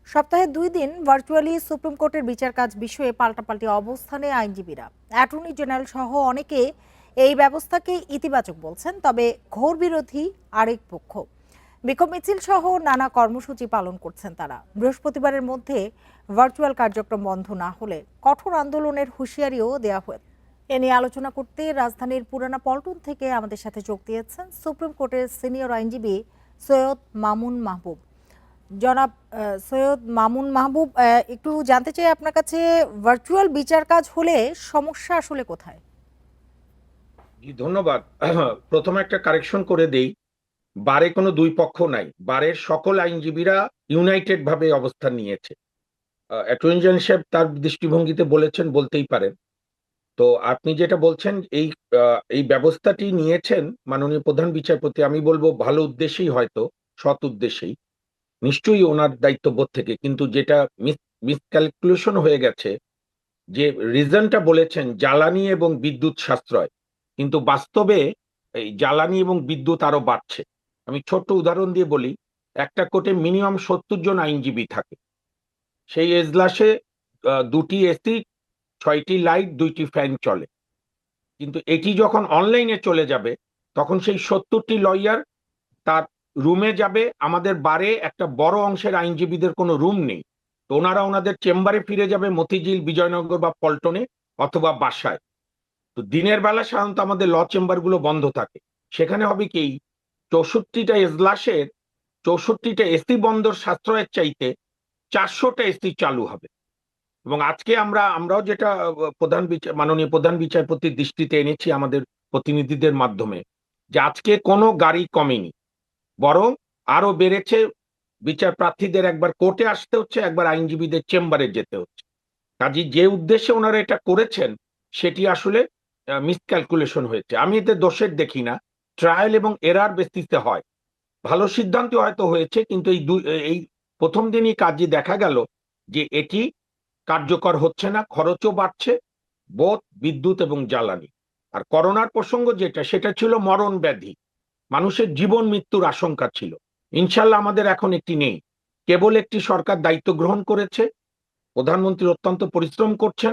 সপ্তাহে 2 দিন virtually supreme কোর্টের বিচার কাজ বিষয়ে পাল্টাপাল্টি অবস্থানে আইনজীবীরা। অ্যাটর্নি জেনারেল সহ অনেকে এই ব্যবস্থাকে ইতিবাচক বলছেন, তবে ঘোর বিরোধী আরেক পক্ষ। বিক্ষোভ মিছিল সহ নানা কর্মসূচি পালন করছেন তারা। বৃহস্পতিবারের মধ্যে ভার্চুয়াল কার্যক্রম বন্ধ না হলে কঠোর আন্দোলনের হুঁশিয়ারিও দেওয়া হয়। এ নিয়ে আলোচনা করতে রাজধানীর পুরানা পল্টন থেকে আমাদের সাথে যোগ দিয়েছেন সুপ্রিম কোর্টের সিনিয়র আইনজীবী সৈয়দ মামুন মাহবুব। জনাব সৈয়দ মামুন মাহবুব, একটু জানতে চাই আপনার কাছে, ভার্চুয়াল বিচার কাজ হলে সমস্যা আসলে কোথায়? জি, ধন্যবাদ। প্রথমে একটা কারেকশন করে দেই। বারে কোনো দুই পক্ষ নাই, বারের সকল আইনজীবীরা ইউনাইটেড ভাবে অবস্থান নিয়েছে। অ্যাটর্নি জেনারেল সাহেব তার দৃষ্টিভঙ্গিতে বলেছেন, বলতেই পারেন। তো আপনি যেটা বলছেন, এই ব্যবস্থাটি নিয়েছেন মাননীয় প্রধান বিচারপতি, আমি বলবো ভালো উদ্দেশ্যেই, হয়তো সৎ উদ্দেশ্যেই, নিশ্চয়ই ওনার দায়িত্ববোধ থেকে। কিন্তু যেটা মিসক্যালকুলেশন হয়ে গেছে, যে রিজনটা বলেছেন জ্বালানি এবং বিদ্যুৎ সাশ্রয়, কিন্তু বাস্তবে এই জ্বালানি এবং বিদ্যুৎ আরো বাড়ছে। আমি ছোট্ট উদাহরণ দিয়ে বলি, একটা কোর্টে মিনিমাম 70 জন আইনজীবী থাকে। সেই এজলাসে 2টি এসি, 6টি লাইট, 2টি ফ্যান চলে। কিন্তু এটি যখন অনলাইনে চলে যাবে, তখন সেই 70টি লয়ার তার রুমে যাবে। আমাদের বারে একটা বড় অংশের আইনজীবীদের কোনো রুম নেই। তো ওনারা ওনাদের চেম্বারে ফিরে যাবে, মতিঝিল, বিজয়নগর বা পল্টনে, অথবা বাসায়। তো দিনের বেলা সাধারণত আমাদের ল চেম্বারগুলো বন্ধ থাকে। সেখানে হবে কি, 64টা এজলাসের 64টা এসি বন্দর সাশ্রয়ের চাইতে 400টা এসি চালু হবে। এবং আজকে আমরাও যেটা মাননীয় প্রধান বিচারপতির দৃষ্টিতে এনেছি আমাদের প্রতিনিধিদের মাধ্যমে, যে আজকে কোনো গাড়ি কমেনি, বরং আরো বেড়েছে। বিচার প্রার্থীদের একবার কোর্টে আসতে হচ্ছে, একবার আইনজীবীদের চেম্বারে যেতে হচ্ছে। কাজী যে উদ্দেশ্যে ওনারা এটা করেছেন, সেটি আসলে মিসক্যালকুলেশন হয়েছে। আমি এতে দোষের দেখি না। ট্রায়াল এবং এরার বেসিসে হয়। ভালো সিদ্ধান্ত হয়তো হয়েছে, কিন্তু এই প্রথম দিনই কাজে দেখা গেল যে এটি কার্যকর হচ্ছে না, খরচও বাড়ছে, বোধ বিদ্যুৎ এবং জ্বালানি। আর করোনার প্রসঙ্গ যেটা, সেটা ছিল মরণ ব্যাধি, মানুষের জীবন মৃত্যুর আশঙ্কা ছিল। ইনশাল্লাহ আমাদের এখন একটি নেই। কেবল একটি সরকার দায়িত্ব গ্রহণ করেছে, প্রধানমন্ত্রী অত্যন্ত পরিশ্রম করছেন,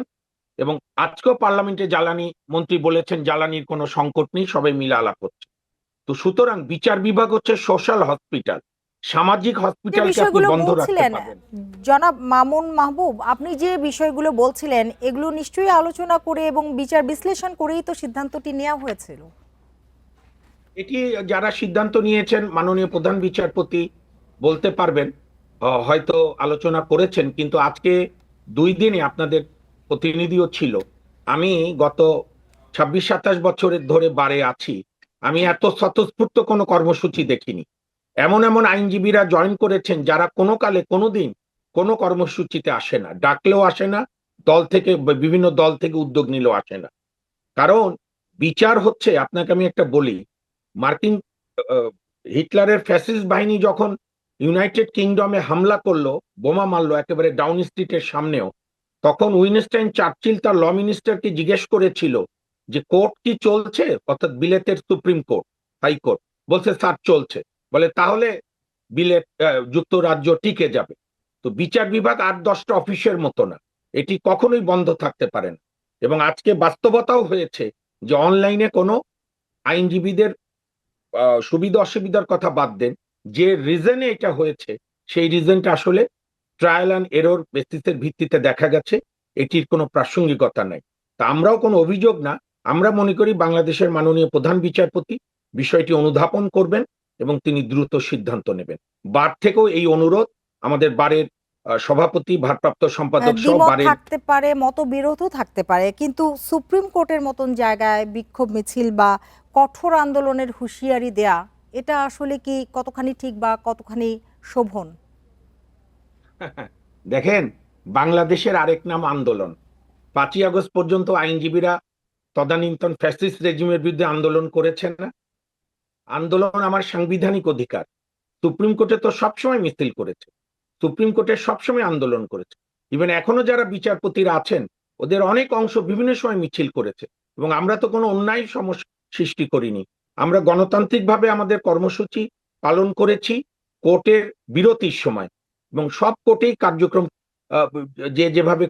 এবং আজকেও পার্লামেন্টে জ্বালানি মন্ত্রী বলেছেন জ্বালানির কোনো সংকট নেই, সবাই মিলে আলাপ হচ্ছে। তো সুতরাং বিচার বিভাগ হচ্ছে সোশ্যাল হসপিটাল, সামাজিক যে হসপিটালকে আপনি বিষয়গুলো বন্ধ রাখতে বলছিলেন পারবেন? জনাব মামুন মাহবুব, আপনি যে বিষয়গুলো বলছিলেন এগুলো নিশ্চয়ই আলোচনা করে এবং বিচার বিশ্লেষণ করেই তো সিদ্ধান্তটি নেওয়া হয়েছিল। এটি যারা সিদ্ধান্ত নিয়েছেন মাননীয় প্রধান বিচারপতি বলতে পারবেন। হয়তো আলোচনা করেছেন, কিন্তু আজকে 2 দিনে আপনাদের প্রতিনিধিও ছিল। আমি গত 26-27 বছরের ধরে বারে আছি, আমি এত স্বতঃস্ফূর্ত কোনো কর্মসূচি দেখিনি। এমন এমন আইনজীবীরা জয়েন করেছেন যারা কোনো কালে কোনোদিন কোনো কর্মসূচিতে আসে না, ডাকলেও আসে না, দল থেকে বিভিন্ন দল থেকে উদ্যোগ নিলেও আসে না। কারণ বিচার হচ্ছে, আপনাকে আমি একটা বলি, মার্কিন আহ, হিটলারের ফ্যাসিস্ট বাহিনী যখন ইউনাইটেড কিংডমে হামলা করলো, বোমা মারলো একেবারে ডাউন স্ট্রিটের সামনেও, তখন উইনস্টাইন চার্চিল তার ল মিনিস্টারকে জিজ্ঞেস করেছিল যে কোর্ট কি চলছে, অর্থাৎ বিলেতের সুপ্রিম কোর্ট, হাইকোর্ট। বলছে স্যার চলছে। বলে তাহলে বিলেত যুক্তরাজ্য টিকে যাবে। তো বিচার বিভাগ 8-10টা অফিসের মতো না, এটি কখনোই বন্ধ থাকতে পারে না। এবং আজকে বাস্তবতাও হয়েছে যে অনলাইনে কোনো আইনজীবীদের সুবিধা অসুবিধার কথা বাদ দেন, যে রিজনে এটা হয়েছে, সেই রিজনটা আসলে ট্রায়াল অ্যান্ড এরর বেসিসের ভিত্তিতে দেখা গেছে এটির কোনো প্রাসঙ্গিকতা নাই। তা আমরাও কোনো অভিযোগ না, আমরা মনে করি বাংলাদেশের মাননীয় প্রধান বিচারপতি বিষয়টি অনুধাবন করবেন এবং তিনি দ্রুত সিদ্ধান্ত নেবেন। বার থেকেও এই অনুরোধ, আমাদের বারের সভাপতি, ভারপ্রাপ্ত সম্পাদক সহ দ্বিমত বারের। থাকতে পারে, মতবিরোধও থাকতে পারে, কিন্তু সুপ্রিম কোর্টের মতন জায়গায় বিক্ষোভ মিছিল বা কঠোর আন্দোলনের হুঁশিয়ারি দেয়া, এটা আসলে কি কতখানি ঠিক বা কতখানি শোভন? দেখেন, বাংলাদেশের আরেক নাম আন্দোলন। 5ই আগস্ট পর্যন্ত আইনজীবীরা তদানীন্তন ফ্যাসিস্ট রেজিমের বিরুদ্ধে আন্দোলন করেছেন না? আন্দোলন আমার সাংবিধানিক অধিকার। সুপ্রিম কোর্টে তো সবসময় মিছিল করেছে, সুপ্রিম কোর্টে সবসময় আন্দোলন করেছে। ইভেন এখনো যারা বিচারপতিরা আছেন, ওদের অনেক অংশ বিভিন্ন সময় মিছিল করেছে। এবং আমরা তো কোনো অন্যায় সমস্যা সৃষ্টি করিনি। আমরা গণতান্ত্রিকভাবে আমাদের কর্মসূচি পালন করেছি। কোর্টের বিরতির সময় এবং সব কোর্টেই কার্যক্রম যে যেভাবে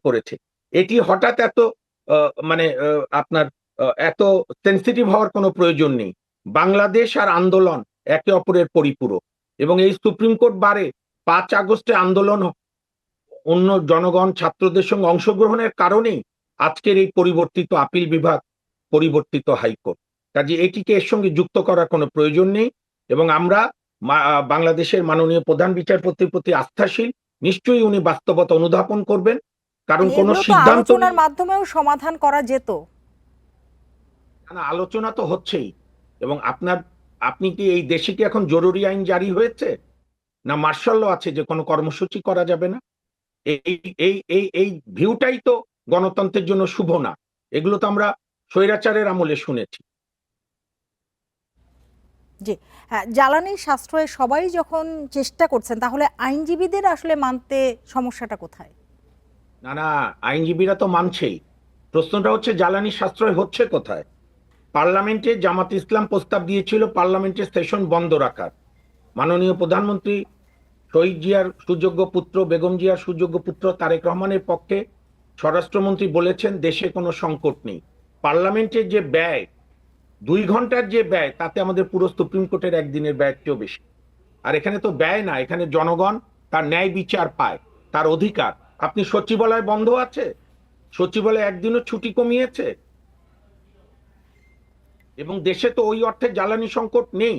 করেছে। এটি হঠাৎ এত মানে আপনার এত সেনসিটিভ হওয়ার কোনো প্রয়োজন নেই। বাংলাদেশ আর আন্দোলন একে অপরের পরিপূরক এবং এই সুপ্রিম কোর্ট বারে ৫ আগস্টে আন্দোলন অন্য জনগণ ছাত্রদের সঙ্গে অংশগ্রহণের কারণেই আজকের এই পরিবর্তিত আপিল বিভাগ, পরিবর্তিত হাইকোর্ট। কাজে এটিকে এর সঙ্গে যুক্ত করার কোনো প্রয়োজন নেই এবং আমরা বাংলাদেশের মাননীয় প্রধান বিচারপতির প্রতি আস্থাশীল। নিশ্চয়ই উনি বাস্তবতা অনুধাবন করবেন। কারণ মানে কোন এগুলো তো সিদ্ধান্ত আলোচনার মাধ্যমেও সমাধান করা যেত। আলোচনা তো হচ্ছেই এবং আপনি কি এই দেশে কি এখন জরুরি আইন জারি হয়েছে? না মার্শাল ল আছে যে কোনো কর্মসূচি করা যাবে না? এই এই ভিউটাই তো গণতন্ত্রের জন্য শুভ না। এগুলো তো আমরা স্বৈরাচারের আমলে শুনেছি। জি, হ্যাঁ, জ্বালানি সাশ্রয়ে সবাই যখন চেষ্টা করছেন, তাহলে আইনজীবীদের আসলে মানতে সমস্যাটা কোথায়? না, আইনজীবীরা তো মানছেই। প্রশ্নটা হচ্ছে জ্বালানি সাশ্রয় হচ্ছে কোথায়? পার্লামেন্টে জামাত ইসলাম প্রস্তাব দিয়েছিল পার্লামেন্টের সেশন বন্ধ রাখার। মাননীয় প্রধানমন্ত্রী শহীদ জিয়ার সুযোগ্য পুত্র, বেগম জিয়ার সুযোগ্য পুত্র তারেক রহমানের পক্ষে স্বরাষ্ট্রমন্ত্রী বলেছেন দেশে কোনো সংকট নেই। পার্লামেন্টের যে ব্যয়, ২ ঘন্টার যে ব্যয়, তাতে আমাদের পুরো সুপ্রিম কোর্টের একদিনের ব্যয়ের চেয়েও বেশি। আর এখানে তো ব্যয় না, এখানে জনগণ তার ন্যায় বিচার পায়, তার অধিকার। আপনি সচিবালয় বন্ধ আছে, সচিবালয় একদিনও ছুটি কমিয়েছে এবং দেশে তো ওই অর্থে জ্বালানি সংকট নেই।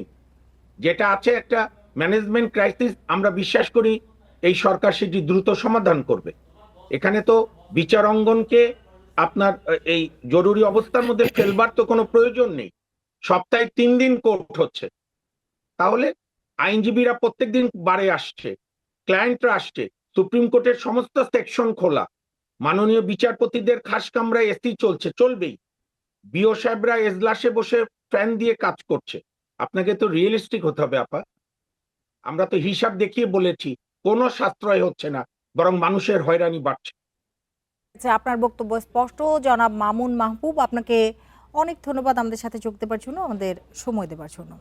যেটা আছে একটা ম্যানেজমেন্ট ক্রাইসিস। আমরা বিশ্বাস করি এই সরকার সেটি দ্রুত সমাধান করবে। এখানে তো বিচার অঙ্গনকে আপনার এই জরুরি অবস্থার মধ্যে ফেলবার তো কোনো প্রয়োজন নেই। সপ্তাহে ৩ দিন কোর্ট হচ্ছে। তাহলে আইনজীবীরা প্রত্যেকদিন বারে আসছে, ক্লায়েন্টরা আসছে, সুপ্রিম কোর্টের সমস্ত সেকশন খোলা, মাননীয় বিচারপতিদের খাস কামরায় এসি চলছে, চলবেই। বিও সাহেবরা এজলাসে বসে ফ্যান দিয়ে কাজ করছে। আপনাকে তো রিয়েলিস্টিক হতে হবে আপা। আমরা তো হিসাব দেখিয়ে বলেছি কোনো সাশ্রয় হচ্ছে না, বরং মানুষের হয়রানি বাড়ছে। আচ্ছা, আপনার বক্তব্য স্পষ্ট। জনাব মামুন মাহবুব, আপনাকে অনেক ধন্যবাদ আমাদের সাথে যোগ দেবার জন্য, আমাদের সময় দেবার জন্য।